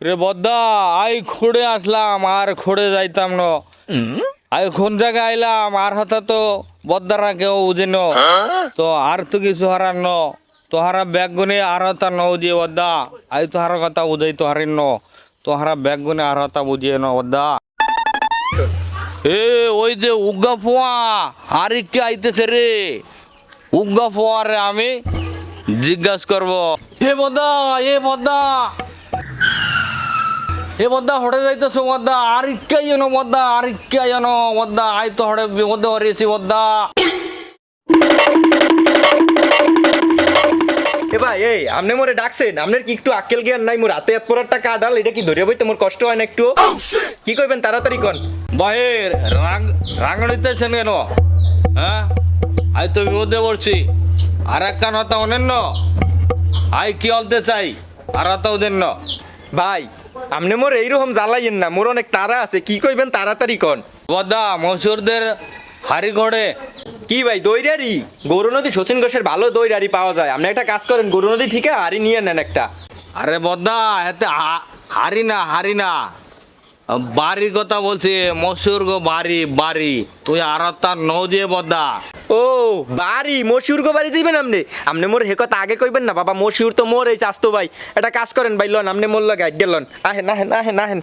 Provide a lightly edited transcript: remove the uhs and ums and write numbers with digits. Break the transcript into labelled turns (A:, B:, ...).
A: রে বদ্দা আই খুঁড়ে আসলাম আর খুঁড়ে যাইতাম ন আই কোন জায়গায় আইলাম আর হতা তো বদ্দারা কেউ বুঝে ন তো আর তো কিছু হারার ন তোহারা ব্যাগ গুনে আর হতা ন বুঝিয়ে বদ্দা আই তোহার কথা বুঝাই তোহারিন ন তোহারা ব্যাগ গুনে আর হতা বুঝিয়ে ন বদ্দা এ ওই যে উগা ফোয়া আর কে আইতেছে রে উগা ফোয়া রে আমি জিজ্ঞাসা করবো হে বদ্দা এ বদ্দা হড়ে যাইতেছো বদ্দা আর ইক্কা ইয়নো বদ্দা আর ইক্কা ইয়নো বদ্দা আই তো হড়ে বিপদে হরিয়েছি বদ্দা
B: এ ভাই এই আপনি মোরে ডাকছেন আপনার কি একটু আক্কেল জ্ঞান নাই মোর হাতে এত বড় একটা কাডাল এটা কি ধরে বইতে মোর কষ্ট হয় না একটু কি কইবেন তাড়াতাড়ি কোন
A: বাহির রাঙড়িতেছেন কেন হ্যাঁ আই তো বিপদে পড়ছি আর এক কান হতা অনেন্য আই কি অলতে চাই আর হতা ওদের
B: ভাই আপনি মোর এইরকম জ্বালাইয়েন না মোর অনেক তারা আছে কি কইবেন তাড়াতাড়ি কোন
A: বদ্দা মসুরদের হাড়ি ঘোড়ে
B: কি ভাই দইরারি গরু নদী শচীন ঘোষের ভালো দইরারি পাওয়া যায় আপনি একটা কাজ করেন গরু নদী থেকে হারি নিয়ে নেন একটা
A: আরে বদ্দা এতে হারি না বাড়ির কথা বলছি মসুর গো বাড়ি তুই আর তার নৌ যে বদ্দা
B: ও বাড়ি মশিউর গো বাড়ি যাইবেন আপনি মোর হে কথা আগে কইবেন না বাবা মশিউর তো মোর এই চাস্তো ভাই একটা কাজ করেন ভাই লন আপনি মোর লাগে আইডিয়া লন আহেন